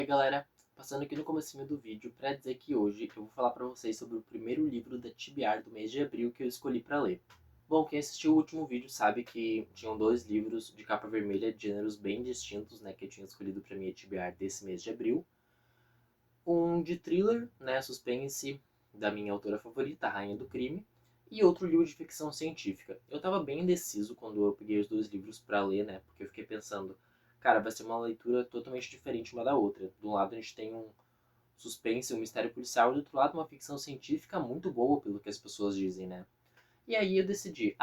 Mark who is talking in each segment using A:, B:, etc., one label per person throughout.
A: E aí galera, passando aqui no comecinho do vídeo para dizer que hoje eu vou falar para vocês sobre o primeiro livro da TBR do mês de abril que eu escolhi para ler. Bom, quem assistiu o último vídeo sabe que tinham dois livros de capa vermelha de gêneros bem distintos, né, que eu tinha escolhido para minha TBR desse mês de abril. Um de thriller, né, suspense, da minha autora favorita, a Rainha do Crime, e outro livro de ficção científica. Eu estava bem indeciso quando eu peguei os dois livros para ler, né, porque eu fiquei pensando, cara, vai ser uma leitura totalmente diferente uma da outra. De um lado a gente tem um suspense, um mistério policial, e do outro lado uma ficção científica muito boa, pelo que as pessoas dizem, né. E aí eu decidi,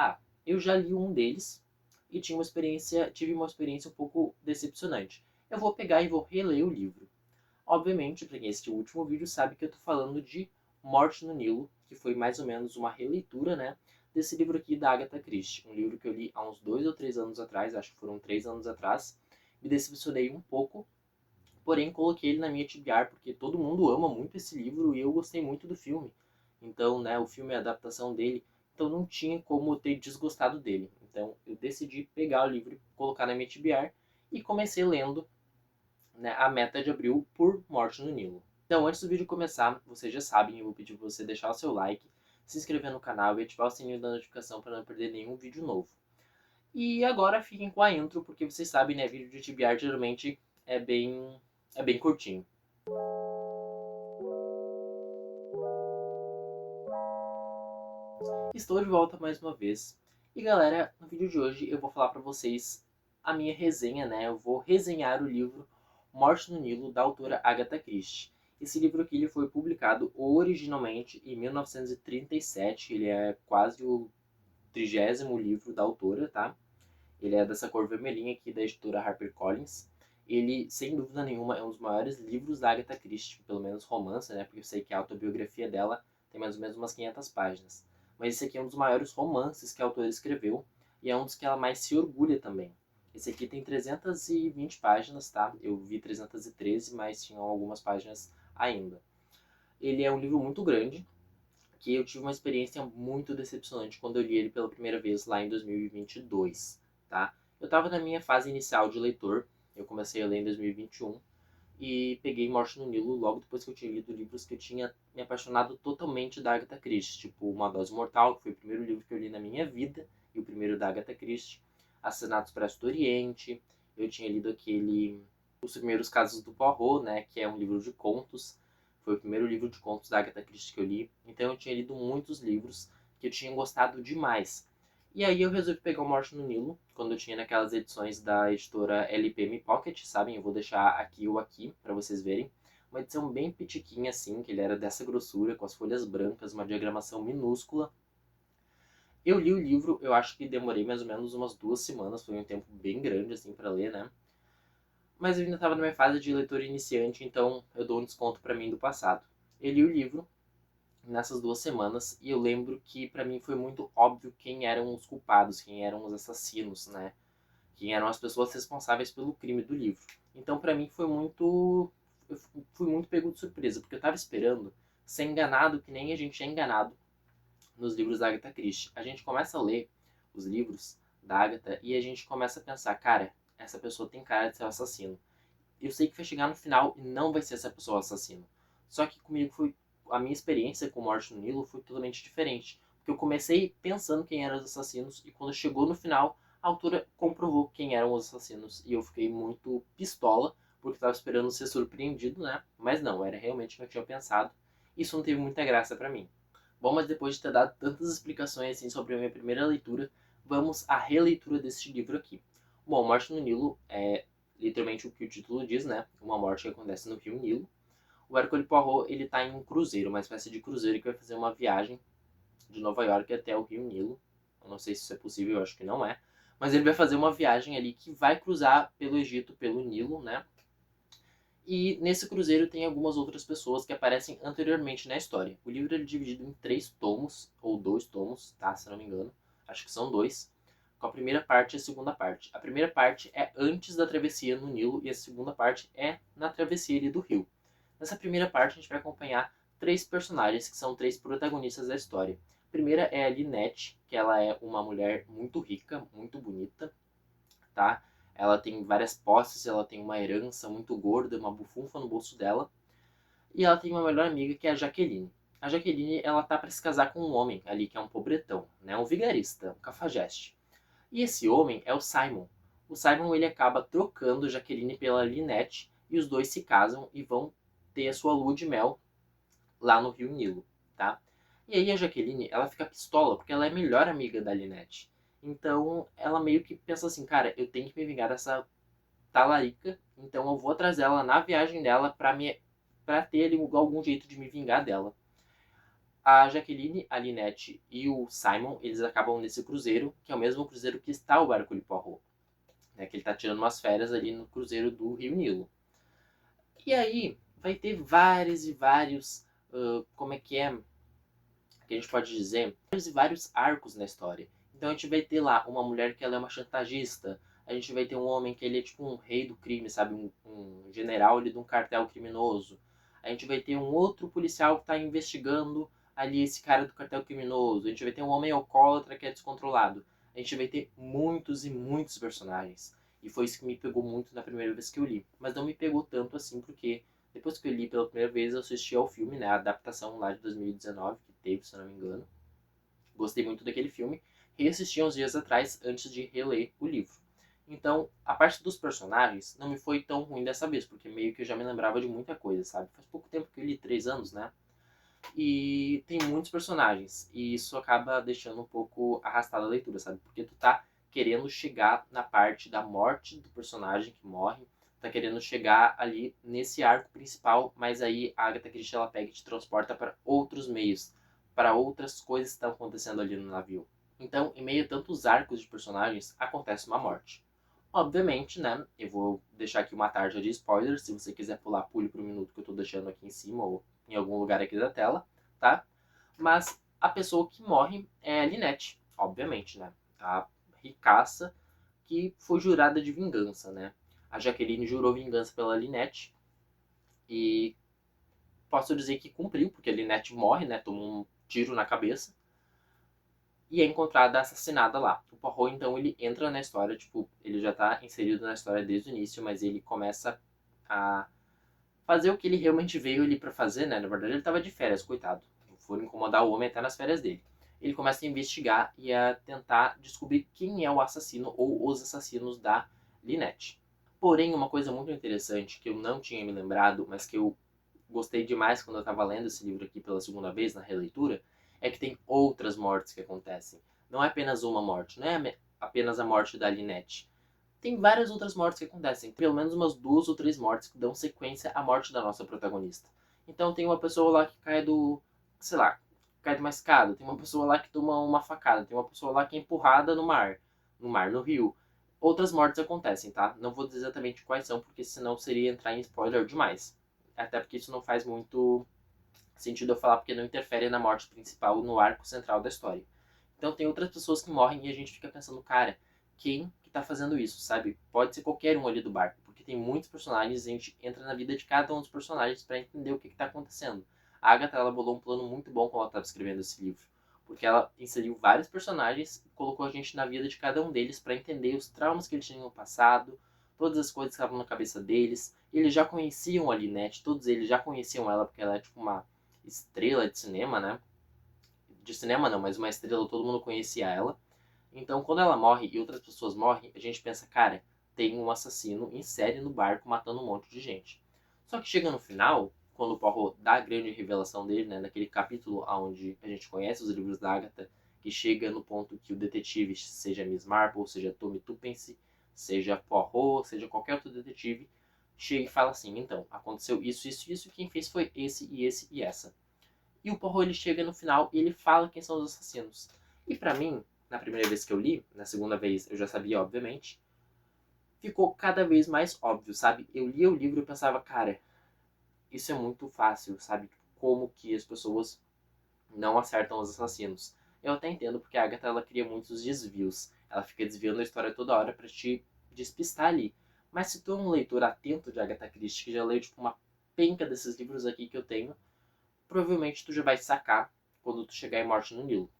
A: eu já li um deles e tive uma experiência um pouco decepcionante. Eu vou pegar e vou reler o livro. Obviamente, para quem assistiu o último vídeo sabe que eu estou falando de Morte no Nilo, que foi mais ou menos uma releitura, né, desse livro aqui da Agatha Christie. Um livro que eu li há uns 2 ou 3 anos atrás, acho que foram 3 anos atrás. Me decepcionei um pouco, porém coloquei ele na minha TBR porque todo mundo ama muito esse livro e eu gostei muito do filme. Então, né, o filme é a adaptação dele, então não tinha como eu ter desgostado dele. Então eu decidi pegar o livro e colocar na minha TBR e comecei lendo, né, a meta de abril por Morte no Nilo. Então, antes do vídeo começar, vocês já sabem, eu vou pedir para você deixar o seu like, se inscrever no canal e ativar o sininho da notificação para não perder nenhum vídeo novo. E agora fiquem com a intro, porque vocês sabem, né, vídeo de TBR geralmente é bem curtinho. Estou de volta mais uma vez. E galera, no vídeo de hoje eu vou falar para vocês a minha resenha, né? Eu vou resenhar o livro Morte no Nilo, da autora Agatha Christie. Esse livro aqui ele foi publicado originalmente em 1937, ele é quase o 30º livro da autora, tá? Ele é dessa cor vermelhinha aqui da editora HarperCollins. Ele, sem dúvida nenhuma, é um dos maiores livros da Agatha Christie, pelo menos romance, né? Porque eu sei que a autobiografia dela tem mais ou menos umas 500 páginas. Mas esse aqui é um dos maiores romances que a autora escreveu e é um dos que ela mais se orgulha também. Esse aqui tem 320 páginas, tá? Eu vi 313, mas tinham algumas páginas ainda. Ele é um livro muito grande, que eu tive uma experiência muito decepcionante quando eu li ele pela primeira vez lá em 2022, tá? Eu estava na minha fase inicial de leitor, eu comecei a ler em 2021 e peguei Morte no Nilo logo depois que eu tinha lido livros que eu tinha me apaixonado totalmente da Agatha Christie, tipo Uma Dose Mortal, que foi o primeiro livro que eu li na minha vida e o primeiro da Agatha Christie, Assassinatos Expresso do Oriente, eu tinha lido aquele Os Primeiros Casos do Poirot, né, que é um livro de contos. Foi o primeiro livro de contos da Agatha Christie que eu li. Então eu tinha lido muitos livros que eu tinha gostado demais. E aí eu resolvi pegar o Morte no Nilo, quando eu tinha naquelas edições da editora LPM Pocket, sabem? Eu vou deixar aqui ou aqui para vocês verem. Uma edição bem pitiquinha assim, que ele era dessa grossura, com as folhas brancas, uma diagramação minúscula. Eu li o livro, eu acho que demorei mais ou menos umas 2 semanas, foi um tempo bem grande assim para ler, né? Mas eu ainda estava na minha fase de leitor iniciante, então eu dou um desconto para mim do passado. Eu li o livro nessas 2 semanas e eu lembro que para mim foi muito óbvio quem eram os culpados, quem eram os assassinos, né? Quem eram as pessoas responsáveis pelo crime do livro. Então para mim foi muito... eu fui muito pego de surpresa, porque eu estava esperando ser enganado que nem a gente é enganado nos livros da Agatha Christie. A gente começa a ler os livros da Agatha e a gente começa a pensar, cara, essa pessoa tem cara de ser o assassino. Eu sei que vai chegar no final e não vai ser essa pessoa o assassino. Só que comigo foi... a minha experiência com Morte no Nilo foi totalmente diferente. Porque eu comecei pensando quem eram os assassinos e quando chegou no final, a autora comprovou quem eram os assassinos. E eu fiquei muito pistola, porque estava esperando ser surpreendido, né? Mas não, era realmente o que eu tinha pensado. Isso não teve muita graça pra mim. Bom, mas depois de ter dado tantas explicações assim sobre a minha primeira leitura, vamos à releitura deste livro aqui. Bom, Morte no Nilo é literalmente o que o título diz, né? Uma morte que acontece no Rio Nilo. O Hercule Poirot, ele tá em um cruzeiro, uma espécie de cruzeiro que vai fazer uma viagem de Nova York até o Rio Nilo. Eu não sei se isso é possível, eu acho que não é. Mas ele vai fazer uma viagem ali que vai cruzar pelo Egito, pelo Nilo, né? E nesse cruzeiro tem algumas outras pessoas que aparecem anteriormente na história. O livro é dividido em 3 tomos, ou 2 tomos, tá? Se não me engano. Acho que são 2. Com a primeira parte e a segunda parte. A primeira parte é antes da travessia no Nilo e a segunda parte é na travessia ali do rio. Nessa primeira parte a gente vai acompanhar 3 personagens que são 3 protagonistas da história. A primeira é a Lynette, que ela é uma mulher muito rica, muito bonita, tá? Ela tem várias posses, ela tem uma herança muito gorda, uma bufunfa no bolso dela. E ela tem uma melhor amiga que é a Jaqueline. A Jaqueline, ela tá para se casar com um homem ali que é um pobretão, né? Um vigarista, um cafajeste. E esse homem é o Simon. O Simon, ele acaba trocando Jaqueline pela Lynette e os dois se casam e vão ter a sua lua de mel lá no Rio Nilo, tá? E aí a Jaqueline, ela fica pistola porque ela é a melhor amiga da Lynette. Então, ela meio que pensa assim, cara, eu tenho que me vingar dessa talarica, então eu vou trazer ela na viagem dela pra ter ali algum jeito de me vingar dela. A Jaqueline, a Lynette e o Simon, eles acabam nesse cruzeiro, que é o mesmo cruzeiro que está o barco de Poirot, né? Que ele tá tirando umas férias ali no cruzeiro do Rio Nilo. E aí vai ter vários e vários, como é que a gente pode dizer, vários e vários arcos na história. Então a gente vai ter lá uma mulher que ela é uma chantagista, a gente vai ter um homem que ele é tipo um rei do crime, sabe? Um general ali de um cartel criminoso. A gente vai ter um outro policial que está investigando ali esse cara do cartel criminoso. A gente vai ter um homem alcoólatra que é descontrolado. A gente vai ter muitos e muitos personagens. E foi isso que me pegou muito na primeira vez que eu li. Mas não me pegou tanto assim, porque depois que eu li pela primeira vez, eu assisti ao filme, né? A adaptação lá de 2019, que teve, se eu não me engano. Gostei muito daquele filme. Reassisti uns dias atrás, antes de reler o livro. Então, a parte dos personagens não me foi tão ruim dessa vez, porque meio que eu já me lembrava de muita coisa, sabe? Faz pouco tempo que eu li, 3 anos, né? E tem muitos personagens. E isso acaba deixando um pouco arrastada a leitura, sabe? Porque tu tá querendo chegar na parte da morte do personagem que morre, tá querendo chegar ali nesse arco principal, mas aí a Agatha Christie ela pega e te transporta para outros meios, para outras coisas que estão acontecendo ali no navio. Então, em meio a tantos arcos de personagens, acontece uma morte. Obviamente, né? Eu vou deixar aqui uma tarja de spoilers. Se você quiser pular, pule pro minuto que eu tô deixando aqui em cima ou em algum lugar aqui da tela, tá? Mas a pessoa que morre é a Lynette, obviamente, né? A ricaça que foi jurada de vingança, né? A Jaqueline jurou vingança pela Lynette e posso dizer que cumpriu, porque a Lynette morre, né? Tomou um tiro na cabeça e é encontrada assassinada lá. O Poirot, então, ele entra na história, tipo, ele já tá inserido na história desde o início, mas ele começa a fazer o que ele realmente veio ali pra fazer, né? Na verdade, ele tava de férias, coitado. Foram incomodar o homem até nas férias dele. Ele começa a investigar e a tentar descobrir quem é o assassino ou os assassinos da Lynette. Porém, uma coisa muito interessante que eu não tinha me lembrado, mas que eu gostei demais quando eu estava lendo esse livro aqui pela segunda vez, na releitura, é que tem outras mortes que acontecem. Não é apenas uma morte, não é apenas a morte da Lynette. Tem várias outras mortes que acontecem. Pelo menos umas 2 ou 3 mortes que dão sequência à morte da nossa protagonista. Então tem uma pessoa lá que cai do, sei lá, cai de uma escada. Tem uma pessoa lá que toma uma facada. Tem uma pessoa lá que é empurrada no rio. Outras mortes acontecem, tá? Não vou dizer exatamente quais são, porque senão seria entrar em spoiler demais. Até porque isso não faz muito sentido eu falar, porque não interfere na morte principal, no arco central da história. Então tem outras pessoas que morrem e a gente fica pensando, cara, quem que tá fazendo isso, sabe? Pode ser qualquer um ali do barco, porque tem muitos personagens e a gente entra na vida de cada um dos personagens para entender o que tá acontecendo. A Agatha, ela bolou um plano muito bom quando ela estava escrevendo esse livro, porque ela inseriu vários personagens e colocou a gente na vida de cada um deles para entender os traumas que eles tinham passado, todas as coisas que estavam na cabeça deles. Eles já conheciam a Lynette, todos eles já conheciam ela, porque ela é tipo uma estrela de cinema, né? De cinema não, mas uma estrela, todo mundo conhecia ela. Então, quando ela morre e outras pessoas morrem, a gente pensa, cara, tem um assassino em série no barco matando um monte de gente. Só que chega no final, quando o Poirot dá a grande revelação dele, né, naquele capítulo onde a gente conhece os livros da Agatha, que chega no ponto que o detetive, seja Miss Marple, seja Tommy Tuppence, seja Poirot, seja qualquer outro detetive, chega e fala assim, então, aconteceu isso, isso, isso, quem fez foi esse e essa. E o Poirot ele chega no final e ele fala quem são os assassinos. E pra mim, na primeira vez que eu li, na segunda vez eu já sabia, obviamente, ficou cada vez mais óbvio, sabe? Eu lia o livro e pensava, cara, isso é muito fácil, sabe? Como que as pessoas não acertam os assassinos. Eu até entendo porque a Agatha ela cria muitos desvios. Ela fica desviando a história toda hora pra te despistar ali. Mas se tu é um leitor atento de Agatha Christie, que já leu tipo uma penca desses livros aqui que eu tenho, provavelmente tu já vai sacar quando tu chegar em Morte no Nilo.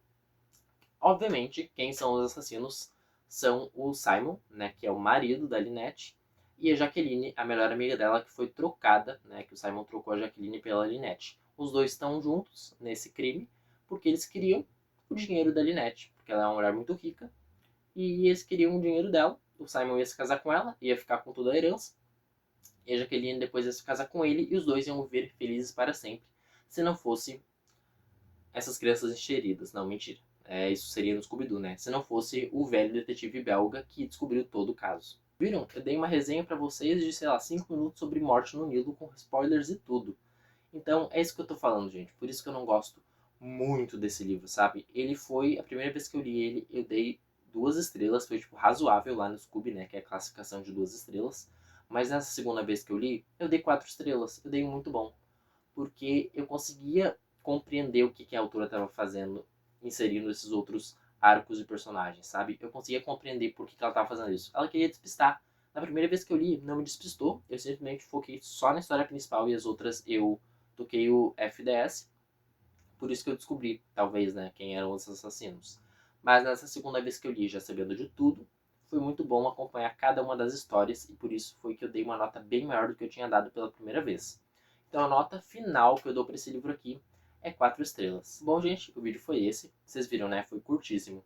A: Obviamente, quem são os assassinos são o Simon, né, que é o marido da Lynette, e a Jaqueline, a melhor amiga dela, que foi trocada, né, que o Simon trocou a Jaqueline pela Lynette. Os dois estão juntos nesse crime porque eles queriam o dinheiro da Lynette, porque ela é uma mulher muito rica, e eles queriam o dinheiro dela. O Simon ia se casar com ela, ia ficar com toda a herança, e a Jaqueline depois ia se casar com ele, e os dois iam viver felizes para sempre, se não fosse essas crianças encheridas. Não, mentira. Isso seria no Scooby-Doo, né? Se não fosse o velho detetive belga que descobriu todo o caso. Viram? Eu dei uma resenha pra vocês de, sei lá, 5 minutos sobre Morte no Nilo, com spoilers e tudo. Então, é isso que eu tô falando, gente. Por isso que eu não gosto muito desse livro, sabe? Ele foi, a primeira vez que eu li ele, eu dei 2 estrelas. Foi, tipo, razoável lá no Scooby, né? Que é a classificação de 2 estrelas. Mas nessa segunda vez que eu li, eu dei 4 estrelas. Eu dei um muito bom. Porque eu conseguia compreender o que a autora estava fazendo, inserindo esses outros arcos de personagens, sabe? Eu conseguia compreender por que ela estava fazendo isso. Ela queria despistar. Na primeira vez que eu li, não me despistou. Eu simplesmente foquei só na história principal e as outras eu toquei o FDS. Por isso que eu descobri, talvez, né, quem eram os assassinos. Mas nessa segunda vez que eu li, já sabendo de tudo, foi muito bom acompanhar cada uma das histórias e por isso foi que eu dei uma nota bem maior do que eu tinha dado pela primeira vez. Então a nota final que eu dou para esse livro aqui é 4 estrelas. Bom, gente, o vídeo foi esse. Vocês viram, né? Foi curtíssimo.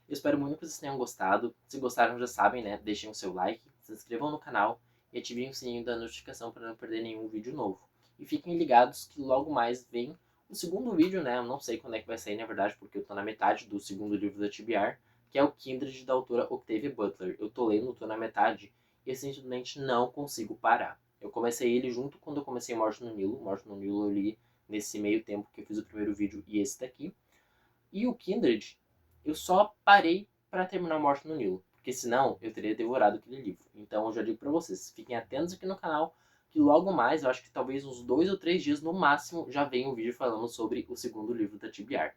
A: Eu espero muito que vocês tenham gostado. Se gostaram, já sabem, né? Deixem o seu like, se inscrevam no canal e ativem o sininho da notificação para não perder nenhum vídeo novo. E fiquem ligados que logo mais vem o segundo vídeo, né? Eu não sei quando é que vai sair, na verdade, porque eu tô na metade do segundo livro da TBR, que é o Kindred, da autora Octavia Butler. Eu tô lendo, tô na metade, e eu simplesmente não consigo parar. Eu comecei ele junto quando eu comecei Morte no Nilo. Morte no Nilo eu li nesse meio tempo que eu fiz o primeiro vídeo e esse daqui. E o Kindred, eu só parei para terminar Morte no Nilo, porque senão eu teria devorado aquele livro. Então eu já digo para vocês, fiquem atentos aqui no canal, que logo mais, eu acho que talvez uns 2 ou 3 dias no máximo, já vem um vídeo falando sobre o segundo livro da TBR.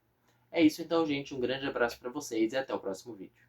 A: É isso então, gente, um grande abraço para vocês e até o próximo vídeo.